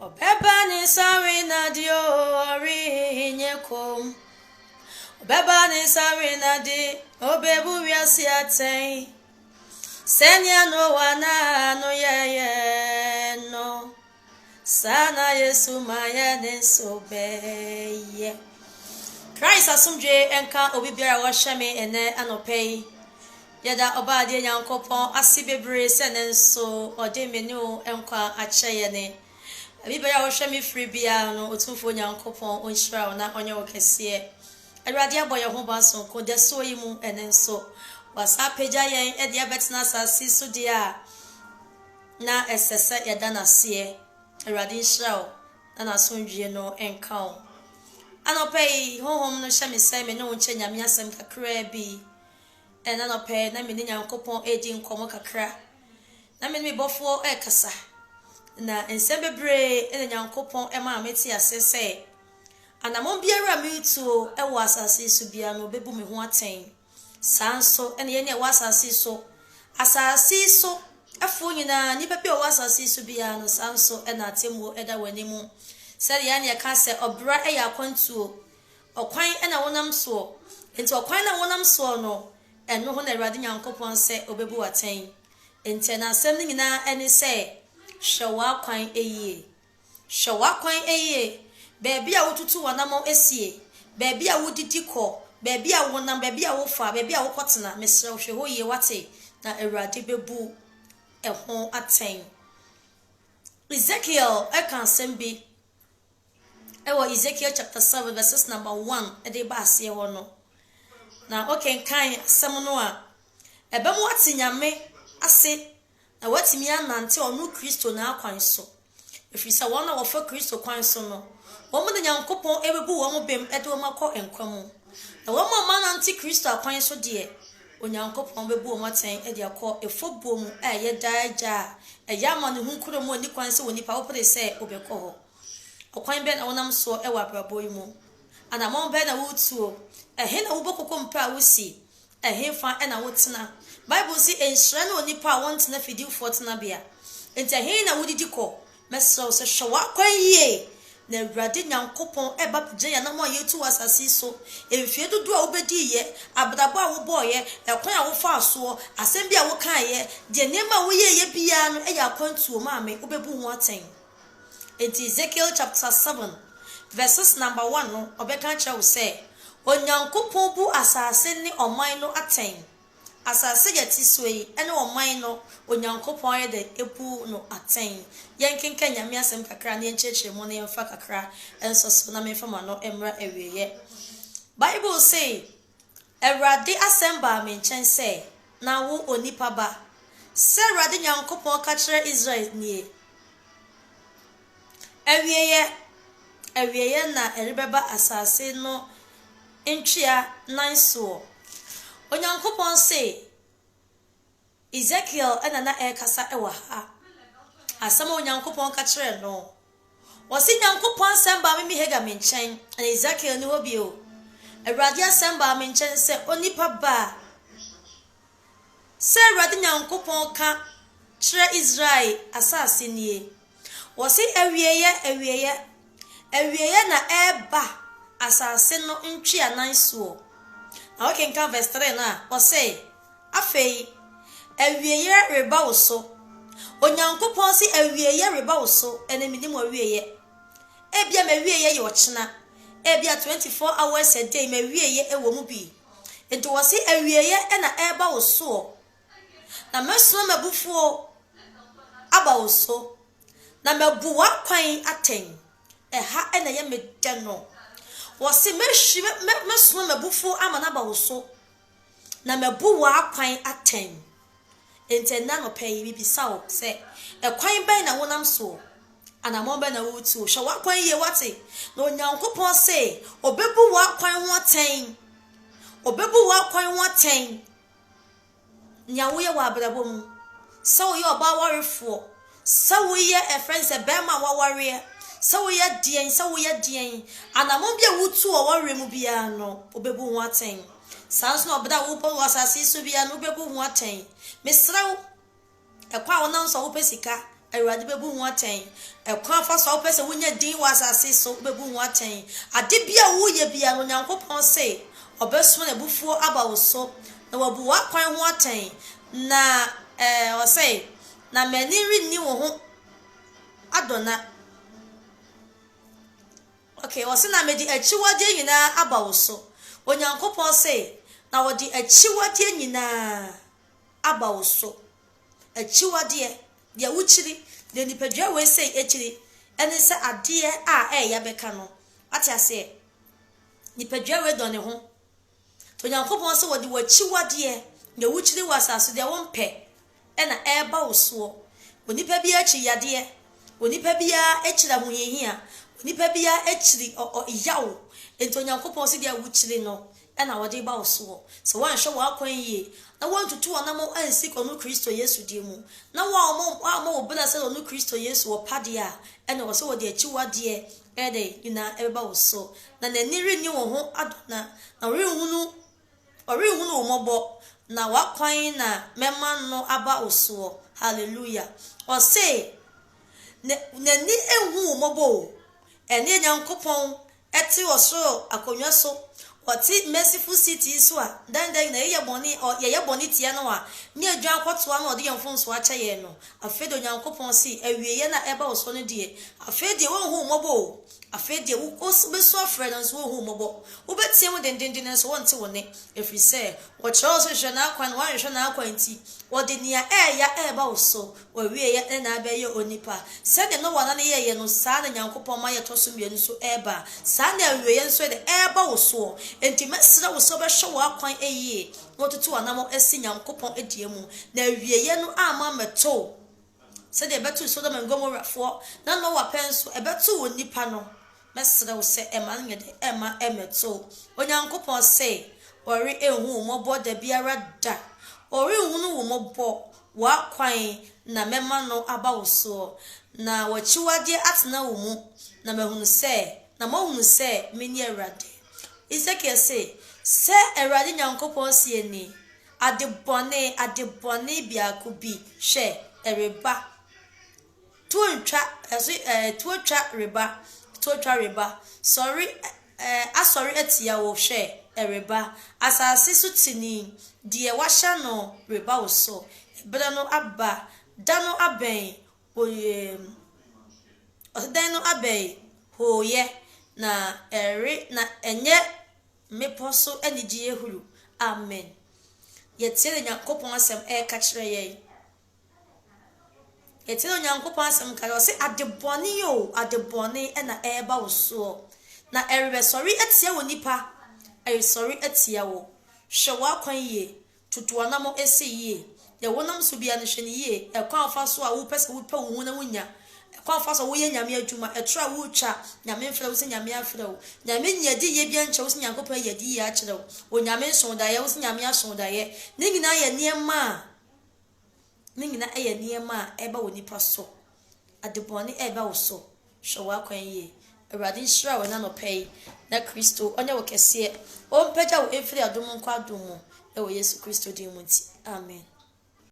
Obeba ni sawi na dio ori nyeko. Obeba ni sawi na di obebu wiasi aten. Senya no wana no ye no. Sana Yesu maya ne sobeye. Christ asumdwe enka obi biara wo hweme ene anopei. Yada obade nyankopon asibebre senenso ode menu enka akyeye ne. Abi biara wo hweme free bia no otumfo nyankopon onhyira na onye wo kese. Awurade aboye ho baso ko deso yi mu enenso. Wasa peja yen ede abetena asasi so dia na esese yada na se. Awurade nhyira na nasondwie no enka o. Anopei honhom no hye me sai me no nche nyame asem kakra bi. Anopei na me ni nyankopon edi nkomo kakra. Na me bofo kasa. Na ensem bebre ene nyankopon ma ameti asese. Anamon biara me tuo wo asase so bia no bebu me ho aten. Sanso ene ye ne wo asase so. Asase so afo nyina ni pepe wo asase so bia no sanso na atemu eda wanimu. Said ya ne ka se obra ya kwantuo. Okwan na wonam so. Enti okwan na wonam so no eno ho na Awurade Nyankopon se obebu aten. Enti na asem nyina ene se hwewa kwan eyie. Hwewa kwan eyie. Beebi a wotutu wonam esie. Beebi a wodidi kọ. Beebi a wonam, beebi a wofa, beebi a wokotena. Mesre hwe ho yie wate na Awurade bebu ho aten. Ezekiel kan sembi Ezekiel chapter 7 verses number 1 ede ba ase ho no. Na okenkan asem no a ebemu atinyame ase na watimi anante onu Kristo na akwan so. Efisa wona wo fa Kristo kwan so no. Wo mu Nyankopon ebebu wo mu bem ede wo makọ enkwam. Na wo mu manante Kristo akwan so de Onyankopon bebu wo maten ede akọ efobuo mu ye daaja eyama ne hunkuro mu oni kwan se woni pa wo pede se obekọ ho. Okwan be na wonam so ewa brabo yi mu. Anamon be na wutuo. Ehe na wobokoko mpa wosi. Ehe fa na wotena. Bible say enhyira na onipa wontena fidifo tena bia. Enti ehe na wodidi kọ. Mesro se hwa kwan yie. Na Awurade Nyankopon eba pje ya na mo yetu asasi so. Emfie dodo a wobedi ye, abdabo a woboye, ekwan a wofa aso, asem bia wo kan ye, de nema wo ye bia no eya kwantuo maame obebu ho aten. Enti Ezekiel chapter 7 verses number 1 no obeka kire wo se Onyankopon bu asase ni oman no aten. Asase yeti so yi ene oman no Onyankopon ye de ebu no aten. Yenkenka nyame asem kakra na yenchechire mo na yemfa kakra enso so na mefama no emra ewiye. Bible say Awurade asem ba me nchen se na wo onipa ba. Se Awurade Nyankopon ka kire Israel nie. Ewieye na erebeba asase no entwea nanso. Onyankopon say Ezekiel na ekasa ewa ha. Asama Onyankopon ka kire no. Wosi Nyankopon asem ba me hega me nchen na Ezekiel ni hobi o. Awurade asem ba me nchen se onipa ba. Se Awurade Nyankopon ka kire Israel asase nie. Wosi ewieye na eba asase no ntwea nanso. Na okenka verse 3 na wosi afei ewieye reba wo so. Onyankopon si ewieye reba wo so ene minim awieye. Ebia ma wieye ye ochena. Ebia 24 hours a day ma wieye ewo mu bi. Enti wosi ewieye na eba wo so. Na meso mabufuo aba wo so. Na mabuwa kwan aten. Eha na ye medde no. Wosi meso mabufuo amana ba wo so. Na mabuwa kwan aten. Enti na no pay bibisa wo se ekwan ban na wonam so. Anamon ban na wutu. Hwa kwan ye wate. Na Onyankopon se obebu wa kwan ho aten. Obebu wa kwan ho aten. Nya wo ye wa abrabo mu. So ye oba warefo. So we ye a friend se bema wa warrior. So we ye dien. Anamon bia wutu o warre mu bia no obebu ho aten. Sans no obda wo po asase so bia no obebu ho aten. Mesraw ekwa wonam so wo pesika Awurade bebu ho aten ekwan fa so opese wonya din wa asase so bebu ho aten ade bia wo ye bia no Nyankopɔn se obeso na bufuo aba wo so na wabu wa kwan ho aten na o say na mani rinni wo ho adona okay o se na medi achiwode nyina aba wo so Onyankopɔn se na wodi achiwode nyina aba wo so achiwode ya wuchiri de nipadua we say echiri ene se ade a ya beka no ate ase nipadua we done ho to Nyankopɔn se wodi wachiwode ya wuchiri wasaso de wonpe ena eba wo so onipa bia echi yade onipa bia echira hoyehia onipa bia echiri yawo ento Nyankopɔn se de wuchiri no ena wodi ba wo so so wan hwe wa kwan yi na wan tutu onamo ansi kono Kristo Yesu die mu na wa mo obela se onu Kristo Yesu wo pade a ena wo se wo de achiwade ede ina eba wo so na naniri ni wo ho adona na orihunu wo mobo na wa kwan na mema no aba wo so hallelujah o se nani ehu wo mobo ene Nyankopɔn eti wo so akonwa so Wati merciful city so a dan na ye boni o ye boni tie no a ne adwan kwotoa na ode yemfo so acha ye no afedo Nyankopɔn si awieye na eba wo so no die afedo wo hu mobo afedo wo beso afre no so wo hu mobo wo betie mu dendenden so wonte wo ne efri se wo kire so hwe na akwan wa hwe na akwan ti wode nia ya eba wo so awieye na abaye onipa se de no wana ne ye no sa na Nyankopɔn ma ye to so mienu so eba sa na awieye nso de eba wo so enti mesra wo so be hwe wo akwan eyie wotutu anamo esi Nyankopɔn edie mu na awieye no ama meto se de betu so da mangomora fo na no wa penso ebetu wo nipa no mesra wo se ema nyede ema emeto Onyankopɔn se ori ehu mobo da biara da ori hunu wo mobo wa kwan na mema no aba wo so na wachiwade atena wo mu na mahunu se na mahunu se meni Awurade Ezekiel se Awurade Nyankopɔn sie ni adebone biako bi hwe ereba tuotwa reba sorry asori etia wo hwe ereba asase so tini die wahya no reba wo so ebere no aba dano aben dan no aben hoye na ere na enye meposo enigye ehuru amen yetire Nyankopɔn asem ka kire ye yetire Nyankopɔn asem ka yo se adebone na eba wo so na erebe sorry etia wo nipa sorry etia wo hwe wa kwan ye tutu anamo esi ye ye wonam so bia ne hwe ne ye ekwan afa so a wo pese wo pa wo na wonya ekwan afa so wo ye nyame adwuma etra wo twa nyame mfra wo se nyame afra wo nyame nyadi ye bia nche wo se Nyankopɔn yadi ye a kire wo nyame nson da ye wo se nyame ason da ye ne nyina ye niema eba wo nipa so adebone eba wo so hwe wa kwan ye Awurade nhyira wo na no pay na Kristo onye wo kese o mpagya wo efiri adom nkwa adom mu e wo Yesu Kristo din mu ti amen